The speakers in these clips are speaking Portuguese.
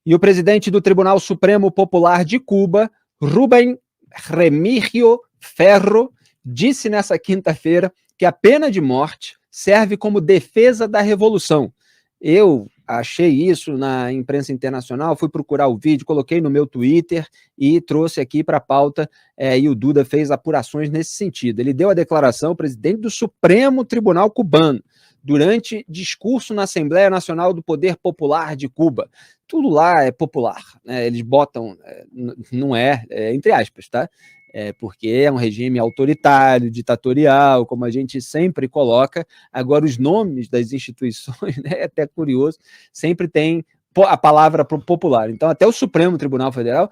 E o presidente do Tribunal Supremo Popular de Cuba, Rubén Remigio Ferro, disse nessa quinta-feira que a pena de morte serve como defesa da revolução. Eu achei isso na imprensa internacional, fui procurar o vídeo, coloquei no meu Twitter e trouxe aqui para a pauta, e o Duda fez apurações nesse sentido. Ele deu a declaração, o presidente do Supremo Tribunal Cubano, durante discurso na Assembleia Nacional do Poder Popular de Cuba. Tudo lá é popular, né? Eles botam, não é, entre aspas, tá? Porque é um regime autoritário, ditatorial, como a gente sempre coloca. Agora, os nomes das instituições, né, é até curioso, sempre tem a palavra popular. Então, até o Supremo Tribunal Federal,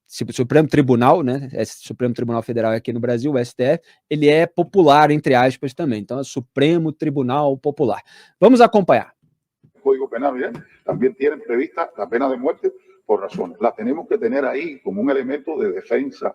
Supremo Tribunal, né, Supremo Tribunal Federal aqui no Brasil, o STF, ele é popular, entre aspas, também. Então, é Supremo Tribunal Popular. Vamos acompanhar. Código Penal bien, también tienen prevista la pena de muerte por razones. La tenemos que tener ahí como un elemento de defensa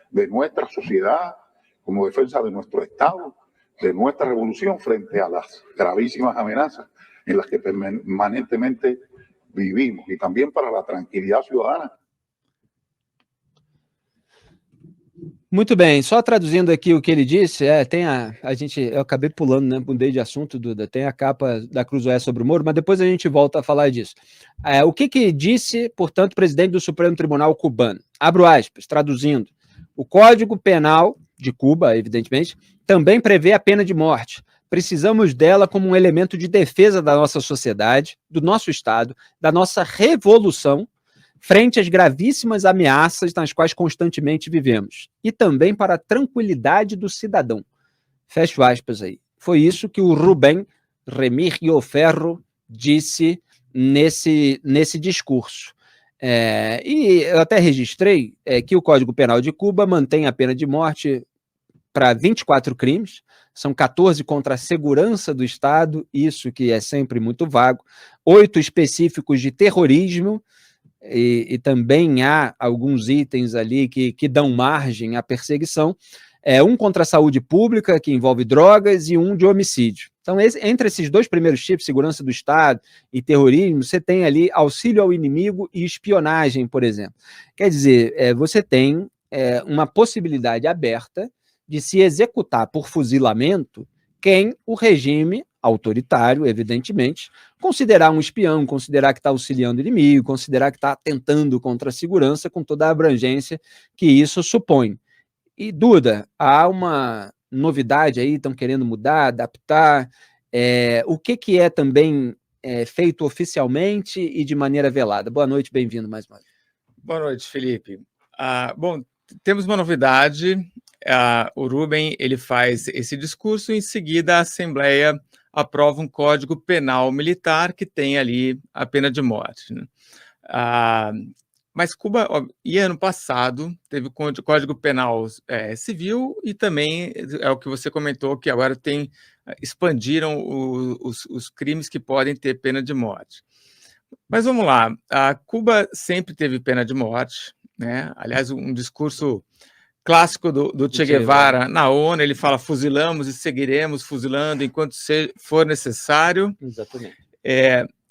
de nuestra sociedad, como defensa de nuestro Estado, de nuestra revolución frente a las gravísimas amenazas en las que permanentemente vivimos y también para la tranquilidad ciudadana. Muito bem, só traduzindo aqui o que ele disse, eu acabei pulando, né, mudei de assunto, Duda, tem a capa da Cruzoé sobre o Moro, mas depois a gente volta a falar disso. O que disse, portanto, o presidente do Supremo Tribunal cubano? Abro aspas, traduzindo. O Código Penal de Cuba, evidentemente, também prevê a pena de morte. Precisamos dela como um elemento de defesa da nossa sociedade, do nosso Estado, da nossa revolução, frente às gravíssimas ameaças nas quais constantemente vivemos, e também para a tranquilidade do cidadão. Fecho aspas aí. Foi isso que o Rubén Remigio Ferro disse nesse discurso. E eu até registrei que o Código Penal de Cuba mantém a pena de morte para 24 crimes, são 14 contra a segurança do Estado, isso que é sempre muito vago, 8 específicos de terrorismo, e também há alguns itens ali que dão margem à perseguição, um contra a saúde pública, que envolve drogas, e um de homicídio. Então, entre esses dois primeiros tipos, segurança do Estado e terrorismo, você tem ali auxílio ao inimigo e espionagem, por exemplo. Quer dizer, você tem uma possibilidade aberta de se executar por fuzilamento quem o regime autoritário, evidentemente, considerar um espião, considerar que está auxiliando o inimigo, considerar que está atentando contra a segurança, com toda a abrangência que isso supõe. E, Duda, há uma novidade aí, estão querendo mudar, adaptar, o que é também feito oficialmente e de maneira velada? Boa noite, bem-vindo mais uma vez. Boa noite, Felipe. Bom, temos uma novidade, o Rubén, ele faz esse discurso, em seguida a Assembleia aprova um Código Penal Militar que tem ali a pena de morte, né? Mas Cuba, e ano passado, teve o Código Penal Civil, e também é o que você comentou, que agora expandiram os crimes que podem ter pena de morte. Mas vamos lá, Cuba sempre teve pena de morte, né? Aliás, um discurso clássico do Che Guevara na ONU, ele fala: fuzilamos e seguiremos fuzilando enquanto for necessário. Exatamente.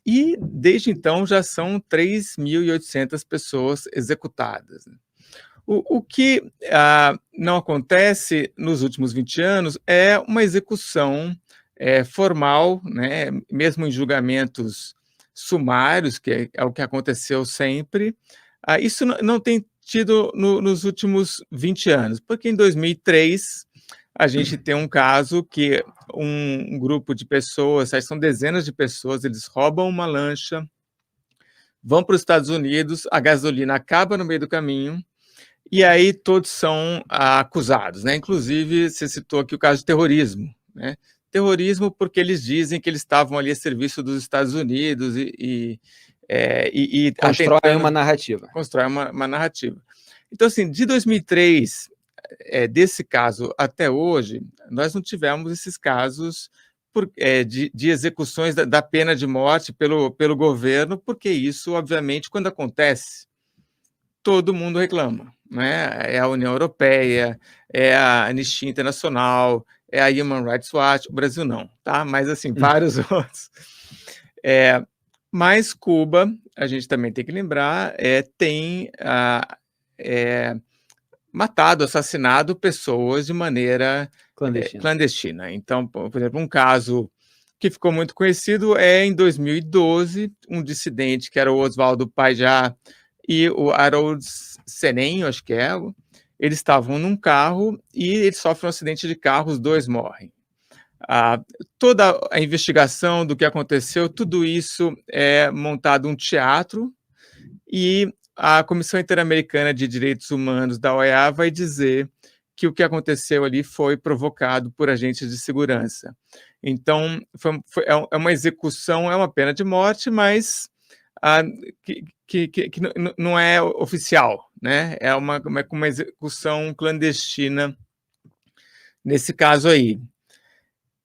E desde então já são 3.800 pessoas executadas. O que não acontece nos últimos 20 anos é uma execução formal, né, mesmo em julgamentos sumários, que é o que aconteceu sempre. Isso não tem tido nos últimos 20 anos, porque em 2003 a gente tem um caso que um grupo de pessoas, são dezenas de pessoas, eles roubam uma lancha, vão para os Estados Unidos, a gasolina acaba no meio do caminho, e aí todos são acusados, né? Inclusive, você citou aqui o caso de terrorismo, né? Terrorismo porque eles dizem que eles estavam ali a serviço dos Estados Unidos e constrói uma narrativa. Constrói uma narrativa. Então, assim, de 2003, desse caso até hoje, nós não tivemos esses casos de execuções da pena de morte pelo governo, porque isso, obviamente, quando acontece, todo mundo reclama, né? É a União Europeia, é a Anistia Internacional, é a Human Rights Watch, o Brasil não, tá? Mas, assim, vários outros. Mas Cuba, a gente também tem que lembrar, tem matado, assassinado pessoas de maneira clandestina. Então, por exemplo, um caso que ficou muito conhecido é em 2012, um dissidente que era o Oswaldo Pajá e o Harold Senem, acho que é, eles estavam num carro e eles sofrem um acidente de carro, os dois morrem. Toda a investigação do que aconteceu, tudo isso é montado um teatro e a Comissão Interamericana de Direitos Humanos da OEA vai dizer que o que aconteceu ali foi provocado por agentes de segurança. Então, é uma execução, é uma pena de morte, mas que não é oficial, né? É uma execução clandestina nesse caso aí.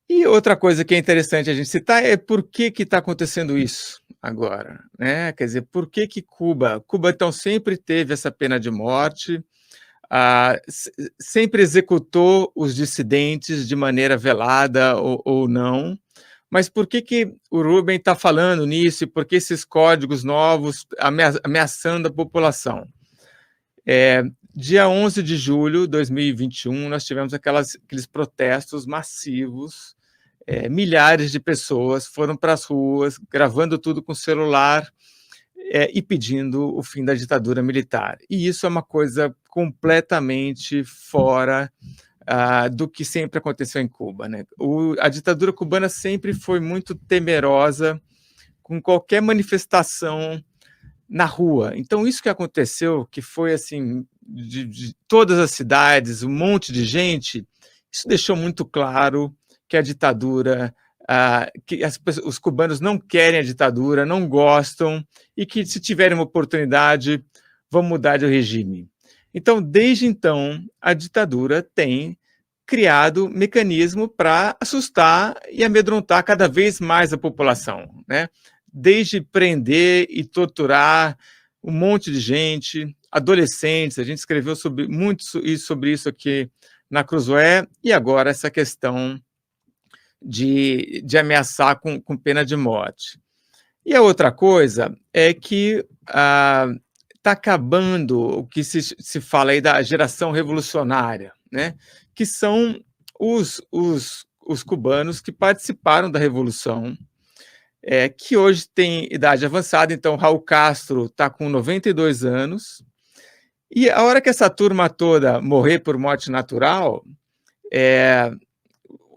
E outra coisa que é interessante a gente citar é por que está acontecendo isso agora, né? Quer dizer, por que Cuba então sempre teve essa pena de morte, sempre executou os dissidentes de maneira velada ou não, mas por que o Rubem está falando nisso e por que esses códigos novos ameaçando a população? Dia 11 de julho de 2021, nós tivemos aqueles protestos massivos, milhares de pessoas foram para as ruas, gravando tudo com celular e pedindo o fim da ditadura militar. E isso é uma coisa completamente fora do que sempre aconteceu em Cuba, né? A ditadura cubana sempre foi muito temerosa com qualquer manifestação na rua. Então, isso que aconteceu, que foi assim, de todas as cidades, um monte de gente, isso deixou muito claro que a ditadura, que os cubanos não querem a ditadura, não gostam, e que, se tiverem uma oportunidade, vão mudar de regime. Então, desde então, a ditadura tem criado mecanismo para assustar e amedrontar cada vez mais a população, né? Desde prender e torturar um monte de gente, adolescentes, a gente escreveu muito sobre isso aqui na Cruzoé, e agora essa questão de ameaçar com pena de morte. E a outra coisa é que está acabando o que se fala aí da geração revolucionária, né? Que são os cubanos que participaram da Revolução, que hoje tem idade avançada. Então, Raul Castro está com 92 anos, e a hora que essa turma toda morrer por morte natural,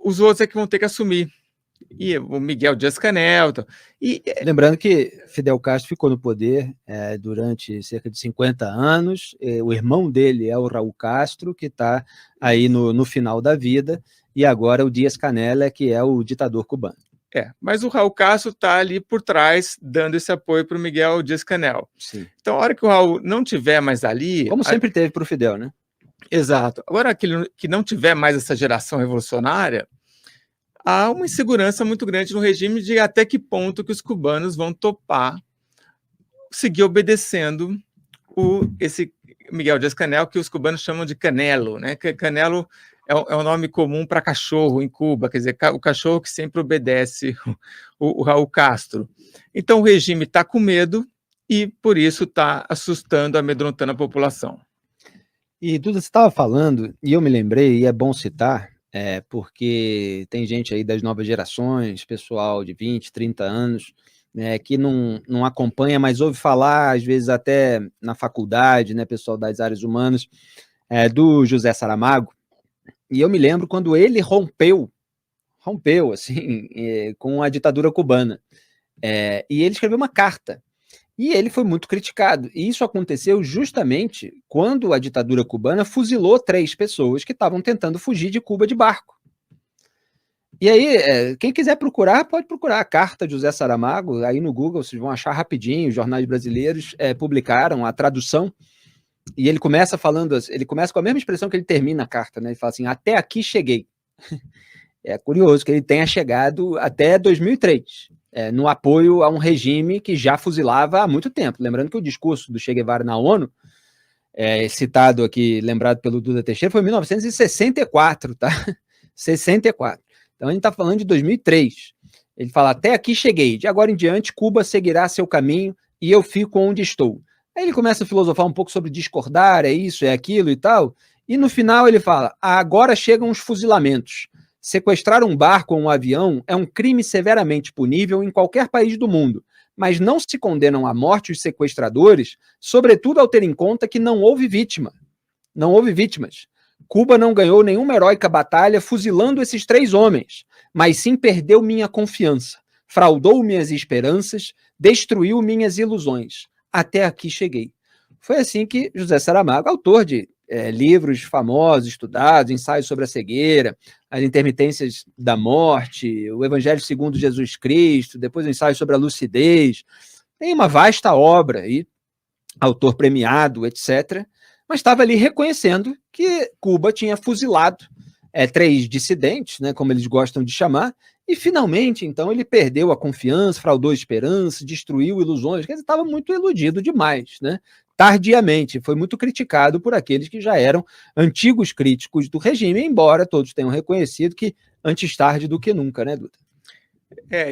os outros é que vão ter que assumir. E o Miguel Dias-Canel. Lembrando que Fidel Castro ficou no poder durante cerca de 50 anos, o irmão dele é o Raul Castro, que está aí no final da vida, e agora o Dias-Canel que é o ditador cubano. Mas o Raul Castro está ali por trás, dando esse apoio para o Miguel Dias-Canel. Então, a hora que o Raul não tiver mais ali... Como sempre teve para o Fidel, né? Exato. Agora que não tiver mais essa geração revolucionária, há uma insegurança muito grande no regime de até que ponto que os cubanos vão topar seguir obedecendo esse Miguel Dias-Canel, que os cubanos chamam de Canelo, né? Canelo é um nome comum para cachorro em Cuba, quer dizer, o cachorro que sempre obedece o Raul Castro. Então, o regime está com medo e, por isso, está assustando, amedrontando a população. E Duda, você estava falando, e eu me lembrei, e é bom citar, porque tem gente aí das novas gerações, pessoal de 20, 30 anos, que não acompanha, mas ouve falar, às vezes até na faculdade, né, pessoal das áreas humanas, do José Saramago. E eu me lembro quando ele rompeu assim, com a ditadura cubana. E ele escreveu uma carta. E ele foi muito criticado. E isso aconteceu justamente quando a ditadura cubana fuzilou 3 pessoas que estavam tentando fugir de Cuba de barco. E aí, quem quiser procurar, pode procurar a carta de José Saramago, aí no Google vocês vão achar rapidinho, os jornais brasileiros publicaram a tradução, e ele começa falando, ele começa com a mesma expressão que ele termina a carta, né? Ele fala assim, até aqui cheguei. É curioso que ele tenha chegado até 2003, no apoio a um regime que já fuzilava há muito tempo. Lembrando que o discurso do Che Guevara na ONU, citado aqui, lembrado pelo Duda Teixeira, foi em 1964, tá? 64. Então a gente está falando de 2003. Ele fala, até aqui cheguei, de agora em diante Cuba seguirá seu caminho e eu fico onde estou. Aí ele começa a filosofar um pouco sobre discordar, é isso, é aquilo e tal, e no final ele fala, agora chegam os fuzilamentos. Sequestrar um barco ou um avião é um crime severamente punível em qualquer país do mundo, mas não se condenam à morte os sequestradores, sobretudo ao ter em conta que não houve vítima. Não houve vítimas. Cuba não ganhou nenhuma heróica batalha fuzilando esses 3 homens, mas sim perdeu minha confiança, fraudou minhas esperanças, destruiu minhas ilusões. Até aqui cheguei. Foi assim que José Saramago, autor de livros famosos, estudados, ensaios sobre a cegueira, as intermitências da morte, o Evangelho segundo Jesus Cristo, depois o ensaio sobre a lucidez, tem uma vasta obra aí, autor premiado, etc., mas estava ali reconhecendo que Cuba tinha fuzilado 3 dissidentes, né, como eles gostam de chamar, e finalmente, então, ele perdeu a confiança, fraudou a esperança, destruiu ilusões, quer dizer, estava muito iludido demais, né? Tardiamente, foi muito criticado por aqueles que já eram antigos críticos do regime, embora todos tenham reconhecido que antes tarde do que nunca, né, Duda?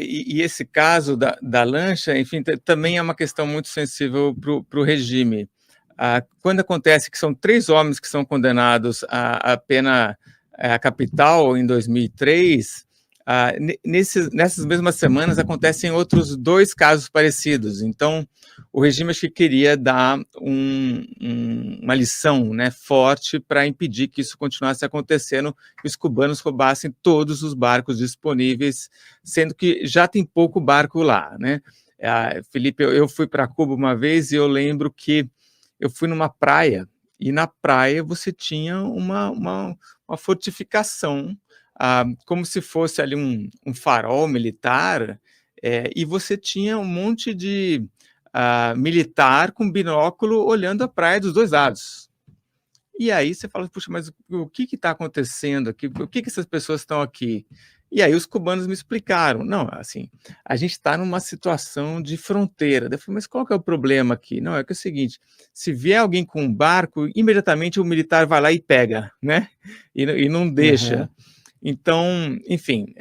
E esse caso da lancha, enfim, também é uma questão muito sensível para o regime. Quando acontece que são 3 homens que são condenados à pena capital em 2003, nessas mesmas semanas acontecem outros 2 casos parecidos. Então, o regime acho que queria dar uma lição, né, forte para impedir que isso continuasse acontecendo, que os cubanos roubassem todos os barcos disponíveis, sendo que já tem pouco barco lá, né? Felipe, eu fui para Cuba uma vez e eu lembro que eu fui numa praia, e na praia você tinha uma fortificação, como se fosse ali um farol militar, e você tinha um monte de militar com binóculo olhando a praia dos 2 lados. E aí você fala, puxa, mas o que está acontecendo aqui? Por que essas pessoas estão aqui? E aí os cubanos me explicaram, não, assim, a gente está numa situação de fronteira. Eu falei, mas qual que é o problema aqui? Não, é que é o seguinte, se vier alguém com um barco, imediatamente o militar vai lá e pega, né? E não deixa. Uhum. Então, enfim,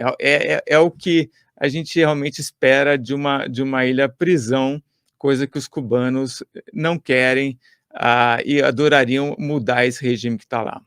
é o que a gente realmente espera de uma ilha-prisão, coisa que os cubanos não querem e adorariam mudar esse regime que está lá.